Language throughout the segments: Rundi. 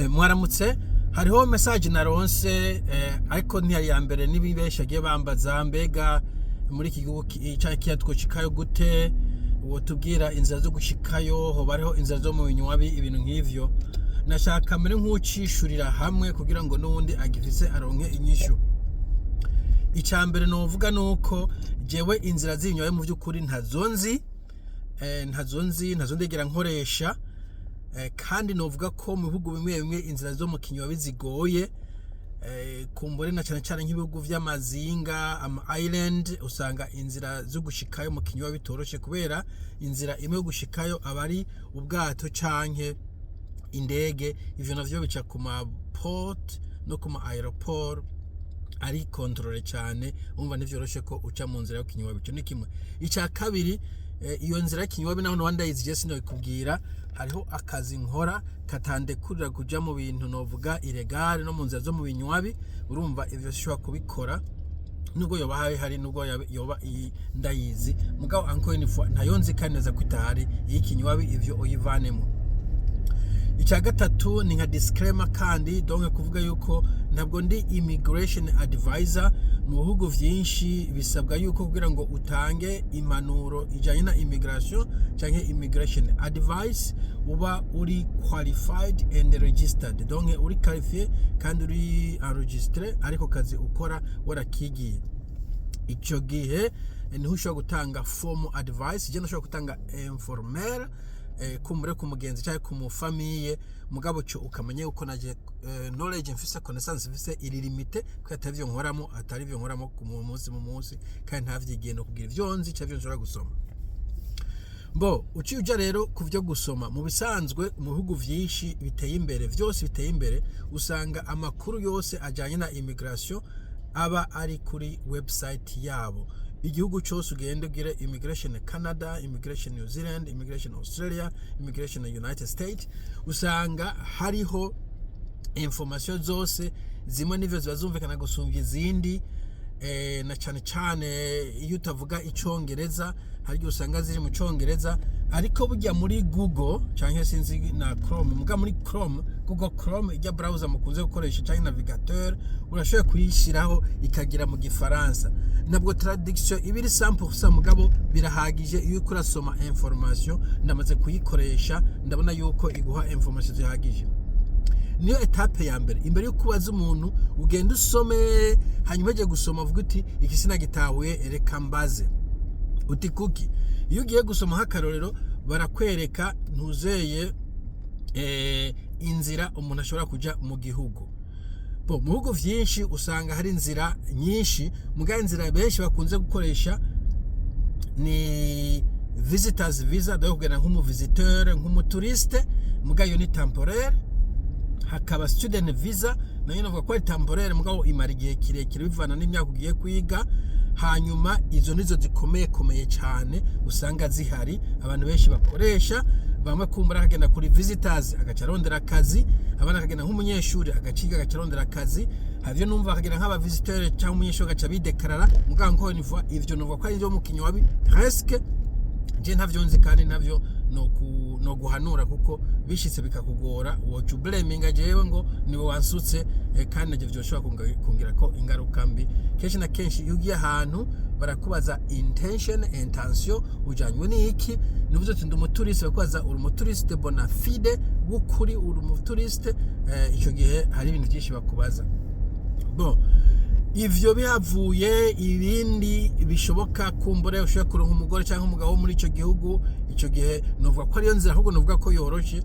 Mwaramutse, hariho message naronse ariko ntiyari ya mbere nibibesha giye bambaza mbega muri iki gihugu cy'Ikiya twoshikayo gute, uwo tubwira inzira zo gushikayo, ho bariho inzira zo mu binywabi, ibintu nk'ivyo. Nashaka mbere nk'ucishurira hamwe kugira ngo n'uwundi agifise aronke inyishu. Icambere novuga nuko jewe inzira z'ibinywabi mu by'ukuri ntazonzi ndegera nkoresha, kandi novuga ko mu bihugu bimwe bimwe inzira zo mu kinywabi zigoye, kumbure na cyane cyane nk'ibihugu vy'amazinga island, usanga inzira zo gushikayo mu kinywabi bitoroshe kubera inzira imwe yo gushikayo abari ubwato canke indege. Ivyo navyo bica ku ma port no ku ma aeroport ari controle cyane, umva nivyoroshe ko uca mu nzira yo kinywabi. Cyo ni kimwe. Ica kabiri, iyo nzira kinywabi naho wandayizi je sino kubwira, hariho akazi nkora katandekurira kuja mu bintu novuga ilegale no mu nzira zo mu binywabi. Urumva ivyo shobora kubikora nubwo yoba hari nubwo yoba ndayizi, mugabo anko ntayonzi kaneza kwitari ikinywabi ivyo oyivanemo. Icya gatatu ni nka disclaimer kandi donc kuvuga yuko ntabwo ndi immigration advisor. Mu bihugu vyinshi bisabwa yuko kugira ngo utange impanuro ijanye na immigration canke immigration advice uba uri qualified and registered, donc uri qualifié kandi uri enregistré, ariko kazi ukora warakigiye. Ico gihe niho ushobora gutanga formal advice. Je nashobora gutanga informel kumure ku mugenzi cyangwa ku mufamiye, mugabo cyo ukamenya uko naje knowledge mfise, connaissance mfise iri limite ko atavyo nkoramo, atari byo nkoramo ku munsi kandi ntavyigendo kugira ivyo nzi cyavyo nshobora gusoma. Uci uja rero ku byo gusoma, mu bisanzwe mu bihugu vyinshi biteye imbere, vyose biteye imbere, usanga amakuru yose ajanye na immigration aba ari kuri website yabo. Igihugu cyose ugende ugire immigration Canada, immigration New Zealand, immigration Australia, immigration United States, usanga hariho information zose zimwe n'ivyo zibazumvikana gusumvya izindi. Na cyane cyane iyo utavuga icongereza hari usanga ziri mu congereza, ariko burya muri Google canke sinzi na Chrome, muga muri Google Chrome ijya browser mukunze gukoresha canke navigateur, urashoboye kuyishiraho ikagira mu gifaransa. Nabwo traduction ibiri 100% mugabo birahagije iyo kurasoma information. Ndamaze kuyikoresha ndabona yuko iguha information zihagije. Niyo etape ya mbere, imbere yo kubaza umuntu ugenda usome, hanyuma je gusoma vuga uti iki sinagitahuye reka mbaze. Uti kuki iyo ugiye gusoma hakarorero barakwereka ntuzeye inzira umuntu ashobora kuja mu gihugu. Mu bihugu vyinshi usanga hari inzira nyinshi, muga inzira benshi bakunze gukoresha ni visitors visa, donc kugenda nk'umu visiteur nk'umu touriste, muga yo ni temporaire. Hakaba student visa nayo navuga ko ari temporaire, mugabo imara igihe kirekire bivana n'imyaka ugiye kwiga. Hanyuma izo nizo zikomeye cyane usanga zihari abantu benshi bakoresha. Bamwe kumbura akagenda kuri visitors agacarondera akazi, abana akagenda nk'umunyeshuri agaciga agacarondera akazi. Havyo numva akagenda nk'aba visiteur cyangwa umunyeshuri agaca bidekarara, mugango nivuga ivyo numva ko ari byo mu kinywabi presque je ntavyo nzi kandi navyo no guhanura, kuko bishitse bikakugora wocu blaming jewe ngo niwe wansutse, kandi navyo byoshobora kungira ko ingaruka mbi. Kenshi na kenshi yugiye ahantu barakubaza intention ujanywe n'iki, nivuze ati ndumuturiste, bakubaza uri umuturiste bona fide w'ukuri, uri umuturiste. Icyo gihe hari ibintu byinshi bakubaza. Ivyo bihavuye ibindi bishoboka, kumbure ushobora kuronka umugore cyangwa umugabo muri ico gihugu. Ico gihe novuga ko ariyo nzira, ahubwo novuga ko yoroshe.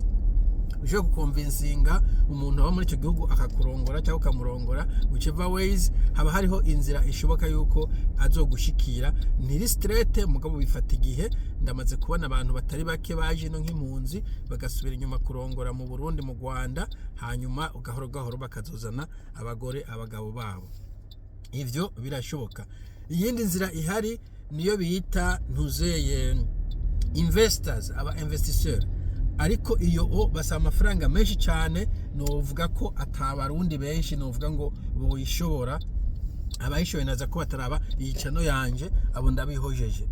Ushobora gukonvinsinga umuntu aba muri ico gihugu akakurongora cyangwa ukamurongora, whichever ways haba hariho inzira ishoboka yuko azogushikira. Ntiri straight, mugabo bifata igihe. Ndamaze kubona abantu batari bake baje no nk'impunzi bagasubira inyuma kurongora mu Burundi, mu Rwanda, hanyuma gahoro bakazozana abagabo babo. Ivyo birashoboka. Iyindi nzira ihari niyo bita ntuzeye investors, aba investisseurs, ariko iyo basa amafaranga menshi cyane. Novuga ko atabarundi benshi novuga ngo boyishobora. Abayishoboye naza ko bataraba iyicano yanje, abo ndabihojeje.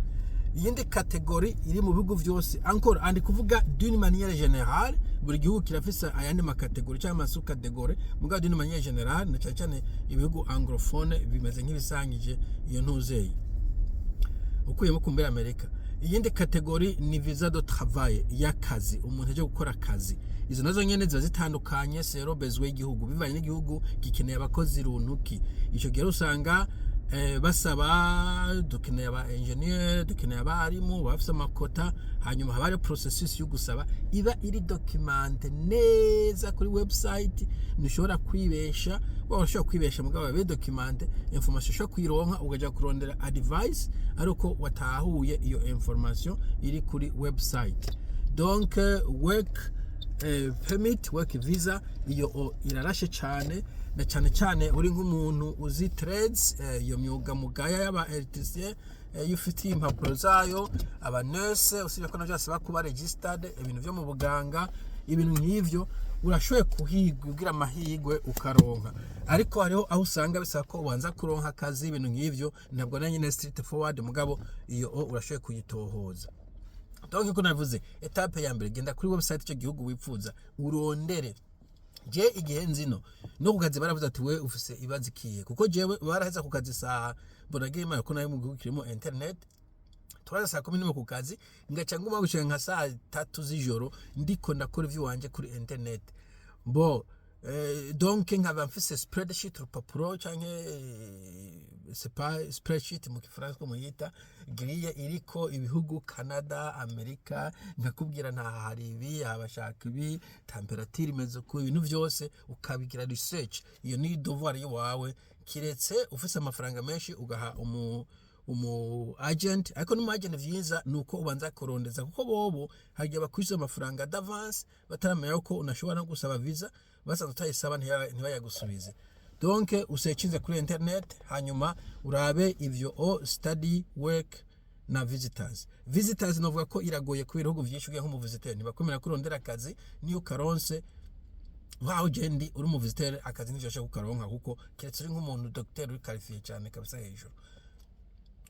iyindi kategori iri mu bihugu byose encore andi kuvuga d'une manière générale buri gihugu kirafise ayandi makategori cyangwa amasukategori mugabo d'une manière générale na cyane ibihugu anglophone bimeze nk'ibisangije iyo ntuzeye ukuyemo kumbera Amerika. Iyindi kategori ni visa de travail y'akazi, umuntu aje gukora akazi. Izo nazo nyene ziba zitandukanye sero bezwe y'igihugu bivanye n'igihugu gikeneye abakozi runtuki. Ico gihe usanga basaba dukeneye aba engineer, dukeneye abarimu bafise amakota, hanyuma haba ari processus yo gusaba iba iri document neza kuri website, ntushobora kwibesha, washobora kwibesha mugabo be document information ushobora kwironka ugaja kurondera advice ariko watahuye iyo information iri kuri website. Donc work permit, work visa iyo irarashe cyane na cyane uri nk'umuntu uzi trades, iyo myuga mugaya y'aba electricien, yufitiye impapuro zayo, aba nurse usibye ko navyo asaba kuba registered, ibintu byo mu buganga, ibintu nk'ivyo urashoboye kuhiga ugira amahigwe ukaronka. Ariko hariho aho usanga bisaba ko ubanza kuronka akazi, ibintu nk'ivyo ntabwo na nyine street forward mugabo iyo urashoboye kuyitohoza. Donc ko navuze etape ya mbere genda kuri website cyo gihugu wipfuza urondere. Je igihe nzino no kukazi baravuze ati we ufise ibazikiye kuko jewe baraheza kukazi saa bonagema ko nayo mu gihugu kirimo internet twaza saa 10 ku kazi ngaca nguma gushika nka saa 3 z'ijoro ndiko ndakora ivyo wanje kuri internet. Bo donc nkaba mfise spreadsheet rupapuro canke spreadsheet mu kifaransa ko muyita grille iriko ibihugu Canada, Amerika, nkakubwira nta hari ibi abashaka ibi temperature imeze ku ibintu byose ukabigira research. Iyo ni devoir yawe, kiretse ufise amafaranga menshi ugaha umu agent, ariko n'umu agent vyiza nuko ubanza kurondeza kuko bobo hagiye bakwiza amafaranga d'avance bataramenya ko unashobora no gusaba visa basanzwe utayisaba ntibayagusubize. Donc usechize kuri internet hanyuma urabe ivyo study work na visitors novuga ko iragoye ku bihugu vyinshi ugiye nko visitor ntibakomera kurondera akazi niyo karonse nkaho jendi uri mu visitor akazi nivyo kukaronka kuko kiretse uri nk'umuntu docteur uri qualifié cyane kabisa hejuru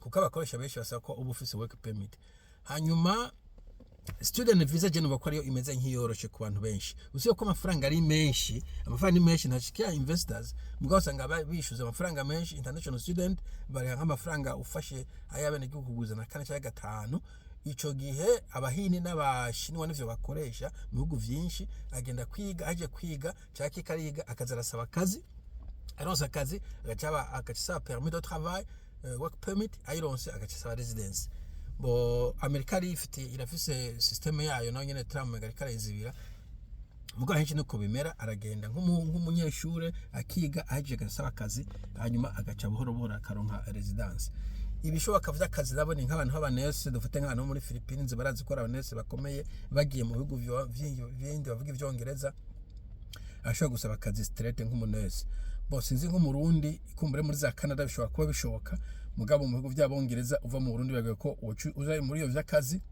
kuko abakoresha benshi basaba ko uba ufise work permit. Hanyuma student visa je nuko ariyo imeze nk'iyoroshe ku bantu benshi usiye ko amafaranga ari menshi, amafaranga ni menshi ntashikiya investors mugabo usanga bishuza amafaranga menshi. International student bari nk'amafaranga ufashe ayabene gihugu kuguza na 4 cyangwa 5. Ico gihe abahini n'abashinwa nivyo bakoresha mu bihugu vyinshi, agenda kwiga aje kwiga cyaki kariga akazarasaba akazi, aronse akazi agacaba permis de travail, work permit, ayironse agacaba residence. Bo Amerika irafise systeme yayo nayo nyene Trump Amerika izibira mugo henshi nuko bimera, aragenda nk'umunyeshure akiga aje gasaba akazi hanyuma agaca buhoro akaronka residence. Ibishoboka vy'akazi nabo ni nk'abantu b'abanese dufite nk'abantu muri Philippines barazi ko abanese bakomeye bagiye mu bihugu vyindi bavuga ivyongereza ashobora gusaba akazi straight nk'umunese. Bo sinzi nk'umurundi ikumbure muri za Canada bishobora kuba bishoboka mugabo mu bihugu by'abongereza uva mu Burundi bagaye ko uza muri iyo vy'akazi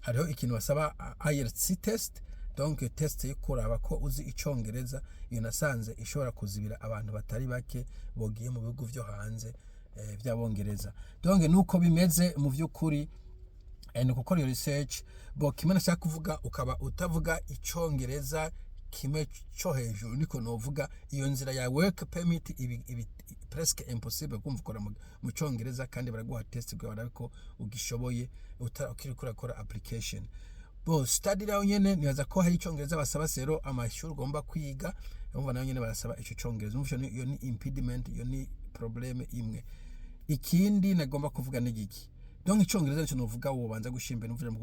hariho ikintu basaba IELTS test, donc test yikuraba ko uzi icongereza. Iyo nasanze ishobora kuzibira abantu batari bake bogiye mu bihugu vyo hanze by'abongereza. Donc nuko bimeze mu vy'ukuri gukora iyo research. Bo kimana cyaka kuvuga ukaba utavuga icongereza kimwe cyo hejuru niko novuga iyo nzira ya work permit ibi presque impossible kumvukora mu cyongereza kandi baraguha test gwa ko ugishoboye ukiri kurakora application. Bo study rawo nyene nibaza ko hari icyongereza basaba sero amashuri ugomba kwiga, umva nayo nyene barasaba ico cyongereza. Umva iyo ni impediment, iyo ni probleme imwe. Ikindi nagomba kuvuga n'igiki, donc icyongereza cyo novuga wo banza gushimbira uvuye mu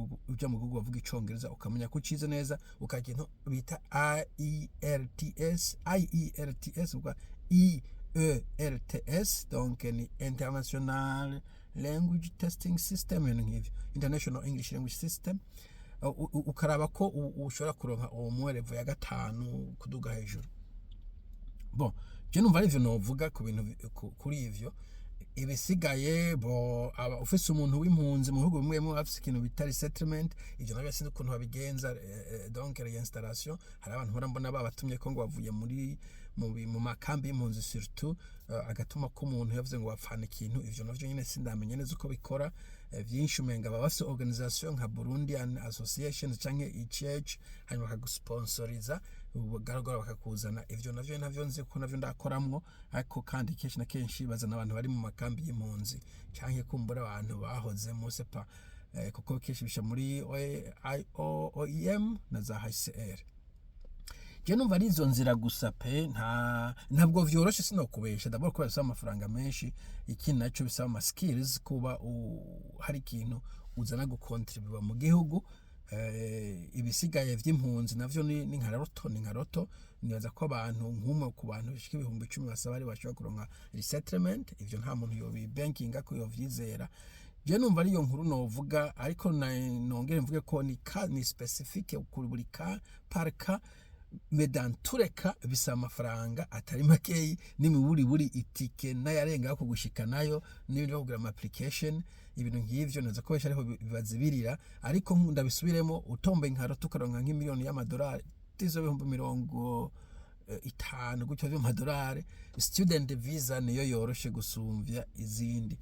Google bavuga icyongereza ukamenya ko cize neza ukaginto bita IELTS ubwa IELTS, donc ni International Language Testing System, nk'ivyo International English Language System. Ukaraba ko ushobora kuronka uwo mwerevo ya 5 kuduga hejuru. Bon je numva ivyo novuga ku bintu kuri ivyo. ibisigaye bo aba ufise umuntu w'impunzi mu bihugu bimwe bimwe bafise ikintu bita resettlement, ivyo nabyo sinzi ukuntu babigenza, donc reinstallation. Hari abantu mbona babatumye ko ngo bavuye mu makambi y'impunzi surtout, agatuma ko umuntu yavuze ngo bapfana ikintu, ivyo navyo nyine sindamenye neza uko bikora. Vyinshi umenga baba bafise organisation nka Burundian Association canke ichurch, hanyuma bakagusponsoriza ubugaragara bakakuzana. Ivyo navyo nzi ko navyo ndakoramwo, ariko kandi kenshi na kenshi bazana abantu bari mu makambi y'impunzi canke kumbura abantu bahoze mu sepa, kuko kenshi bisha muri OEM na za HCR. Je numva ari izo nzira gusa pe, ntabwo vyoroshe sinokubesha, d'abord kubera bisaba amafaranga menshi, ikindi naco bisaba ama skills, kuba hari ikintu uzana gukontribuwa mu gihugu. Ibisigaye vy'impunzi navyo ni nka roto, nibaza ko abantu nk'umwe ku bantu bishika 10,000 basaba ari bashobora kuronka resettlement. Ivyo nta muntu yobi bankinga ko yovyizera. Je numva ari yo nkuru novuga, ariko nongere mvuge ko ni specifique kuri buri ka parka, medantureka bisaba amafaranga atari makeyi, buri itike n'ayarenga ko gushika nayo, n'ibindi byo kugura ama application, ibintu nk'ivyo naza ko ariho bibazibirira. Ariko ndabisubiremo, utombe nkaro tukaronka nk'imiliyoni y'amadolari, tizo 50,000 gutyo by'amadolari. Student visa niyo yoroshe gusumvya izindi.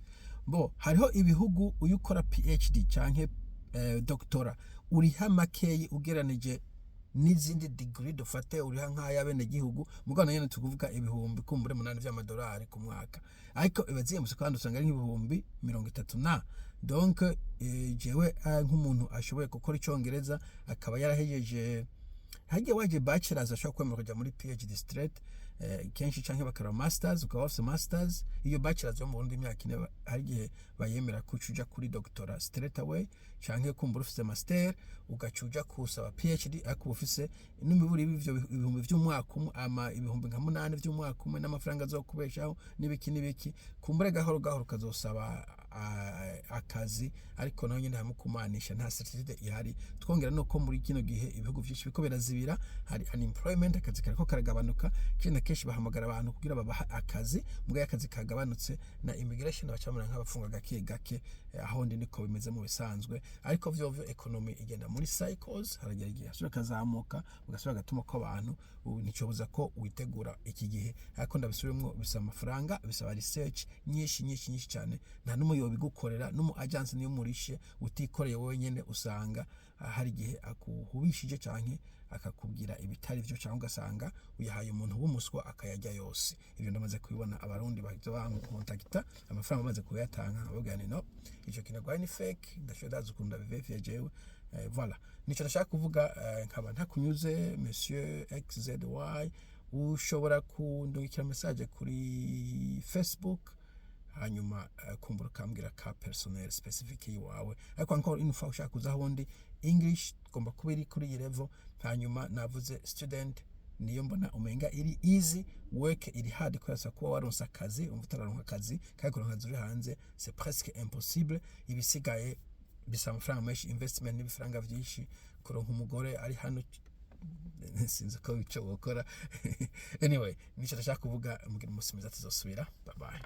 Hariho ibihugu uyu ukora PhD canke doctora uriha makeyi ugeranije n'izindi degree dufate, uriha nk'ayabene gihugu, mugana nyene tukuvuga ibihumbi kumbure 8 vy'amadolari ku mwaka, ariko ibaziye mu kandi usanga ari nk'ibihumbi 30. Donc jewe nk'umuntu ashoboye gukora icongereza akaba yarahejeje, hagiye waje bachelors ashobora kwemera kuja muri PhD straight, kenshi canke bakara masters, ukaba wafise masters. Iyo bachelors yo mu Burundi imyaka 4 hari gihe bayemera kucuja kuri doctora straight away, canke kumbura ufise master ugacuja kusaba PhD, ariko ufise n'imiburi bivyo ibihumbi vy'umwaka umwe, ama ibihumbi nka 8 vy'umwaka umwe, n'amafaranga zo kubeshaho n'ibiki kumbure gahoro kazosaba akazi, ariko naho nyine hamukumanisha nta certificate ihari. Twongera no ko muri kino gihe ibihugu vyinshi biko birazibira, hari unemployment, akazi kariko karagabanuka, kindi kenshi bahamagara abantu kugira babaha akazi, mugaye akazi kagabanutse na immigration bacamura nk'abafunga gake, aho ndi niko bimeze mu bisanzwe. Ariko vyo economy igenda muri cycles, haragera igihe asura kazamuka, ugasura gatuma ko abantu nicobuza ko witegura iki gihe. Ariko ndabisubiremo, bisaba amafaranga, bisaba research nyinshi cyane, nta numwe yobigukorera, n'umu agence niyo murishe utikoreye wenyene, usanga hari gihe akuhubishije canke akakubwira ibitari vyo, cyangwa ugasanga uyahaye umuntu w'umuswa akayajya yose. Ibyo ndamaze kubibona, abarundi bahita bamukontakita, amafaranga bamaze kuyatanga abagani no ico kinagwa ni fake, ndashobora zukunda bivefye jewe. Voilà, nico ndashaka kuvuga. Nkaba ntakunyuze monsieur XZY, ushobora kundungikira message kuri Facebook, hanyuma kumbura kambwira ka personnel specific yiwawe. Ariko encore info ushaka kuza hondi English gomba kuba iri kuri level. Hanyuma navuze student niyo mbona umenga iri easy, work iri hard, kwasa kuba waronsa akazi, umutararonka akazi kandi kuronka zuri hanze c'est presque impossible. Ibisigaye bisaba amafaranga menshi, investment n'ibifaranga vyinshi. Kuronka umugore ari hano sinzi ko bico gukora. Anyway, nico ndashaka kuvuga, mugira umunsi mwiza, tuzosubira. Bye bye.